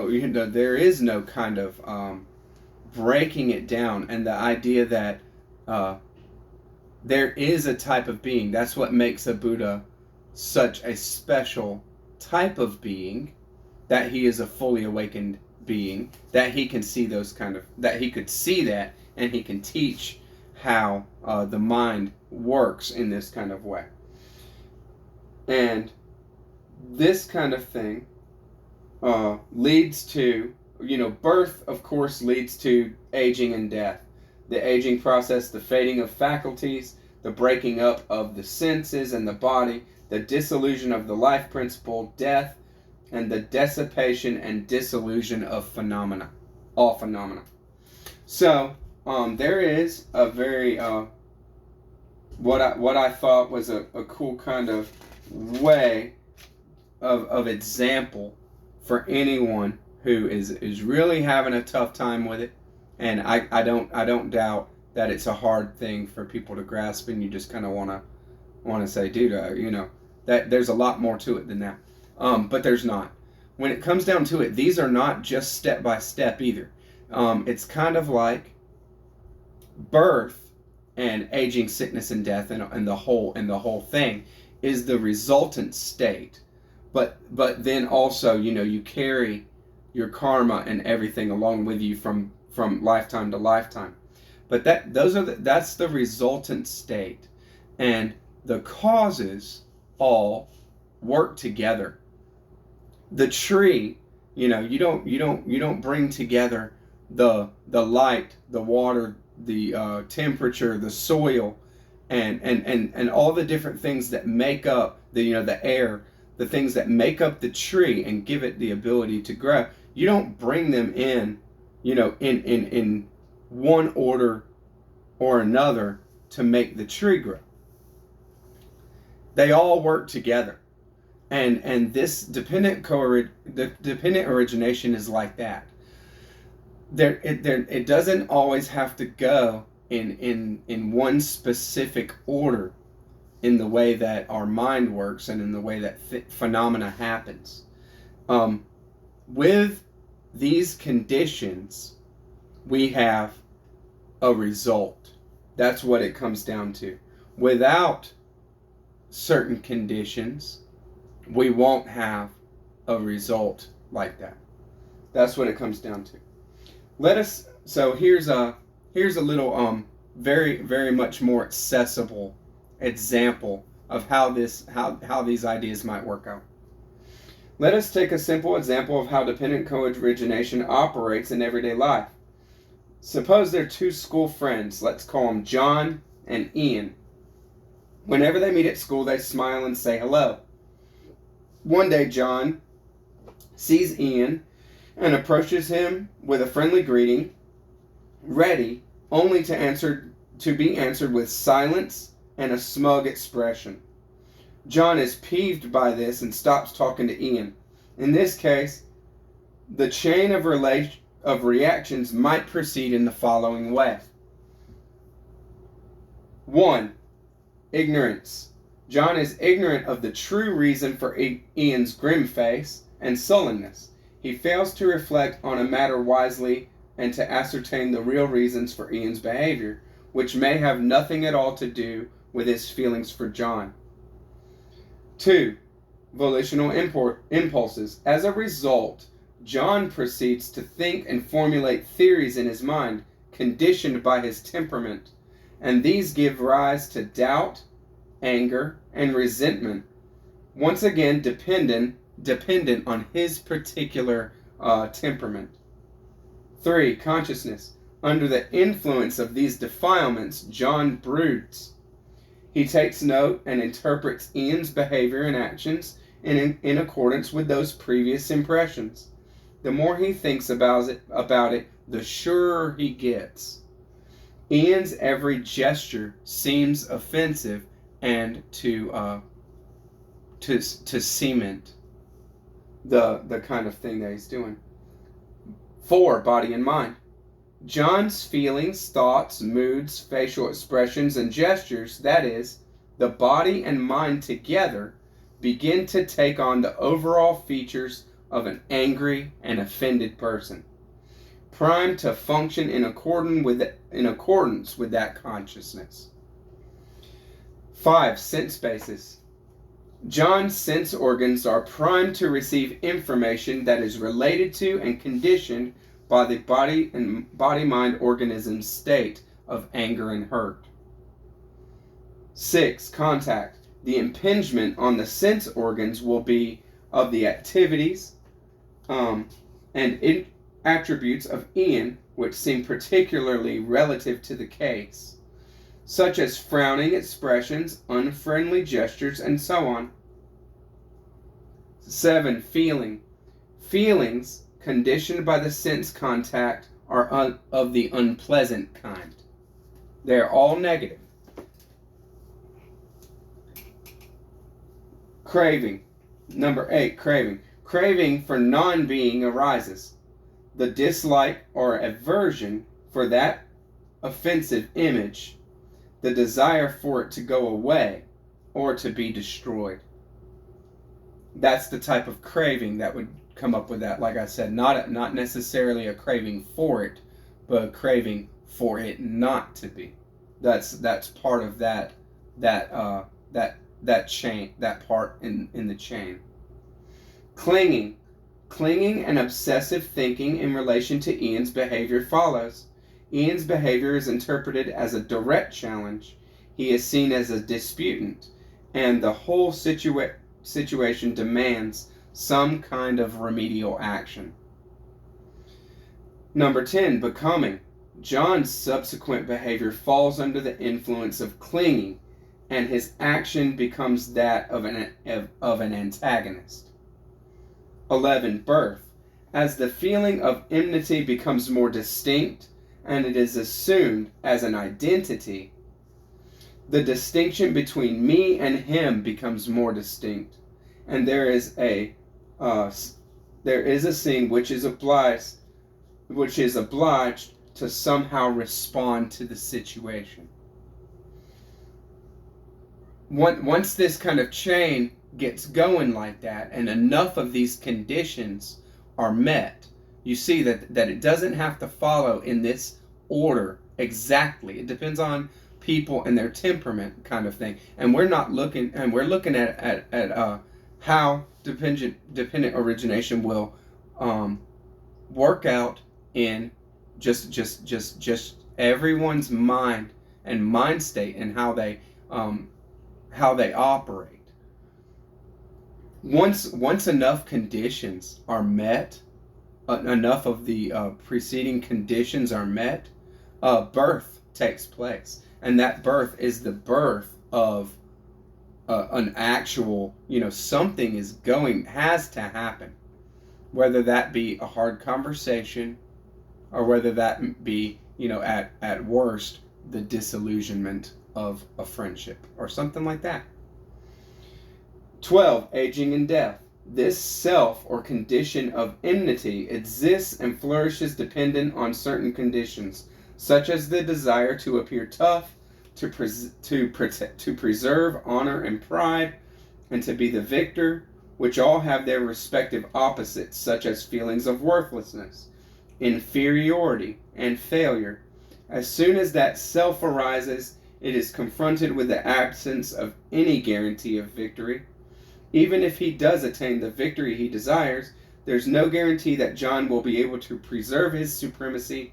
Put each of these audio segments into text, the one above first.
there is no kind of breaking it down, and the idea that there is a type of being. That's what makes a Buddha such a special type of being, that he is a fully awakened being, that he can see that he could see that, and he can teach how the mind works in this kind of way. And this kind of thing leads to, birth, of course, leads to aging and death. The aging process, the fading of faculties, the breaking up of the senses and the body, the dissolution of the life principle, death, and the dissipation and dissolution of phenomena, all phenomena. So there is a very what I thought was a cool kind of way of example for anyone who is really having a tough time with it. And I don't doubt that it's a hard thing for people to grasp, and you just kind of want to say, dude, that there's a lot more to it than that. But there's not. When it comes down to it, these are not just step by step either. It's kind of like birth and aging, sickness, and death, and the whole thing is the resultant state. But then also, you carry your karma and everything along with you from lifetime to lifetime. But that's the resultant state, and the causes all work together. The tree, you don't bring together the light, the water, the temperature, the soil, and all the different things that make up the air, the things that make up the tree and give it the ability to grow. You don't bring them in in one order or another to make the tree grow. They all work together. And this dependent origination is like that. It doesn't always have to go in one specific order in the way that our mind works and in the way that phenomena happens. With these conditions, we have a result. That's what it comes down to. Without certain conditions, we won't have a result like that. That's what it comes down to. So here's a little very, very much more accessible example of how these ideas might work out. Let us take a simple example of how dependent co-origination operates in everyday life. Suppose they're two school friends. Let's call them John and Ian. Whenever they meet at school, they smile and say hello. One day, John sees Ian and approaches him with a friendly greeting, ready only to be answered with silence and a smug expression. John is peeved by this and stops talking to Ian. In this case, the chain of reactions might proceed in the following way. 1. Ignorance. John is ignorant of the true reason for Ian's grim face and sullenness. He fails to reflect on a matter wisely and to ascertain the real reasons for Ian's behavior, which may have nothing at all to do with his feelings for John. 2. Volitional impulses. As a result, John proceeds to think and formulate theories in his mind, conditioned by his temperament, and these give rise to doubt, anger, and resentment, once again dependent on his particular temperament. 3. Consciousness. Under the influence of these defilements, John broods. He takes note and interprets Ian's behavior and actions in accordance with those previous impressions. The more he thinks about it, the surer he gets. Ian's every gesture seems offensive and to cement the kind of thing that he's doing. 4. Body and mind. John's feelings, thoughts, moods, facial expressions, and gestures, that is, the body and mind together, begin to take on the overall features of an angry and offended person, primed to function in accordance with that consciousness. 5. Sense basis. John's sense organs are primed to receive information that is related to and conditioned by the body-mind organism's state of anger and hurt. 6. Contact. The impingement on the sense organs will be of the activities and attributes of Ian which seem particularly relative to the case, such as frowning expressions, unfriendly gestures, and so on. 7. Feeling. Feelings conditioned by the sense contact are of the unpleasant kind. They're all negative. Craving. Number 8, craving. Craving for non-being arises. The dislike or aversion for that offensive image, the desire for it to go away or to be destroyed. That's the type of craving that would come up with that. Like I said, not necessarily a craving for it, but a craving for it not to be. That's part of that chain, that part in the chain. Clinging and obsessive thinking in relation to Ian's behavior follows. Ian's behavior is interpreted as a direct challenge. He is seen as a disputant, and the whole situation demands some kind of remedial action. Number 10, becoming. John's subsequent behavior falls under the influence of clinging, and his action becomes that of an antagonist. 11, birth. As the feeling of enmity becomes more distinct and it is assumed as an identity, the distinction between me and him becomes more distinct, and there is a scene which is obliged to somehow respond to the situation. Once this kind of chain gets going like that, and enough of these conditions are met, you see that it doesn't have to follow in this order exactly. It depends on people and their temperament, kind of thing. And we're looking at how dependent origination will work out in just everyone's mind and mind state, and how they operate. Once enough conditions are met, enough of the preceding conditions are met, birth takes place, and that birth is the birth of an actual, something has to happen, whether that be a hard conversation, or whether that be, at worst, the disillusionment of a friendship or something like that. 12, aging and death. This self or condition of enmity exists and flourishes dependent on certain conditions, such as the desire to appear tough, to preserve honor and pride, and to be the victor, which all have their respective opposites, such as feelings of worthlessness, inferiority, and failure. As soon as that self arises, it is confronted with the absence of any guarantee of victory. Even if he does attain the victory he desires, there's no guarantee that John will be able to preserve his supremacy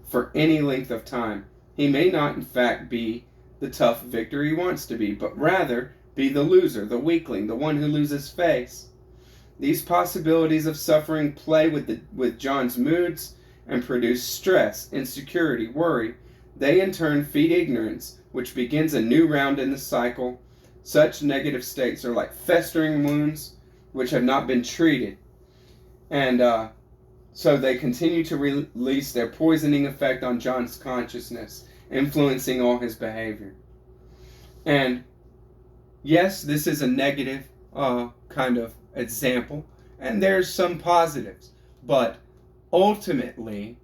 for any length of time. He may not, in fact, be the tough victor he wants to be, but rather be the loser, the weakling, the one who loses face. These possibilities of suffering play with John's moods and produce stress, insecurity, worry. They in turn feed ignorance, which begins a new round in the cycle. Such negative states are like festering wounds which have not been treated. And so they continue to release their poisoning effect on John's consciousness, influencing all his behavior. And yes, this is a negative kind of example, and there's some positives. But ultimately,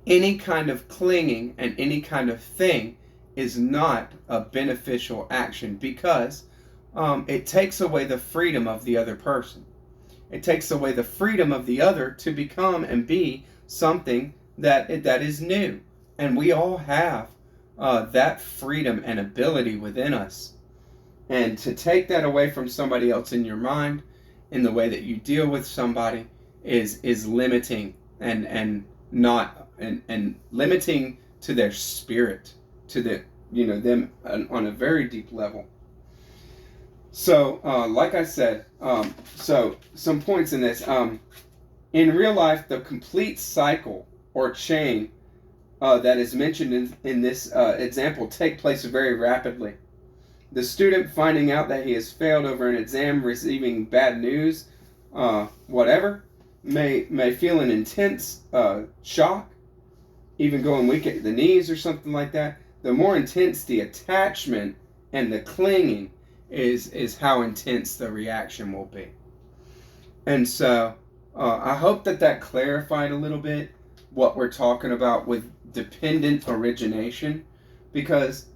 any kind of clinging and any kind of thing is not a beneficial action, because it takes away the freedom of the other person. It takes away the freedom of the other to become and be something that is new. And we all have that freedom and ability within us. And to take that away from somebody else in your mind, in the way that you deal with somebody, is limiting and limiting to their spirit, to the them on a very deep level. So, like I said, so some points in this. In real life, the complete cycle or chain that is mentioned in this example take place very rapidly. The student finding out that he has failed over an exam, receiving bad news, whatever, may feel an intense shock, even going weak at the knees or something like that. The more intense the attachment and the clinging is how intense the reaction will be. And so I hope that clarified a little bit what we're talking about with dependent origination, because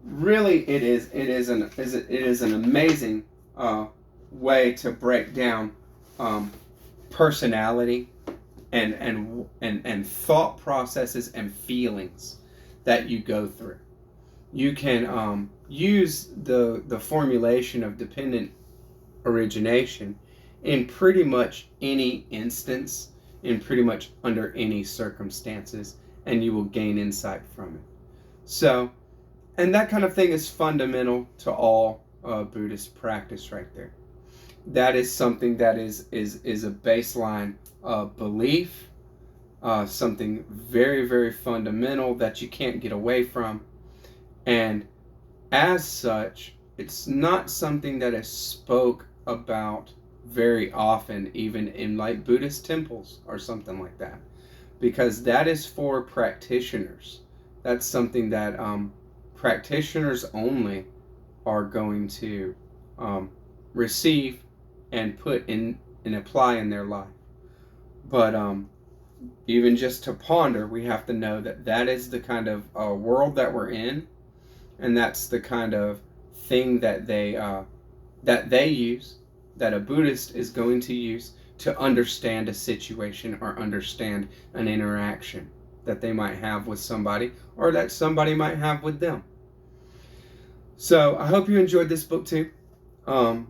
really it is an amazing way to break down personality and thought processes and feelings that you go through. You can use the formulation of dependent origination in pretty much any instance, in pretty much under any circumstances, and you will gain insight from it. So, and that kind of thing is fundamental to all Buddhist practice right there. That is something that is a baseline belief, something very, very fundamental that you can't get away from. And as such, it's not something that is spoke about very often, even in like Buddhist temples or something like that, because that is for practitioners. That's something that practitioners only are going to receive and put in and apply in their life. But even just to ponder, we have to know that is the kind of world that we're in, and that's the kind of thing that they use, that a Buddhist is going to use to understand a situation or understand an interaction that they might have with somebody, or that somebody might have with them. So I hope you enjoyed this book too.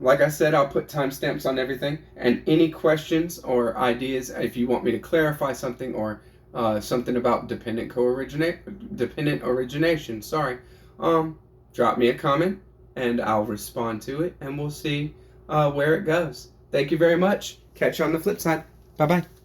Like I said, I'll put timestamps on everything, and any questions or ideas, if you want me to clarify something or something about dependent origination, drop me a comment and I'll respond to it, and we'll see where it goes. Thank you very much. Catch you on the flip side. Bye-bye.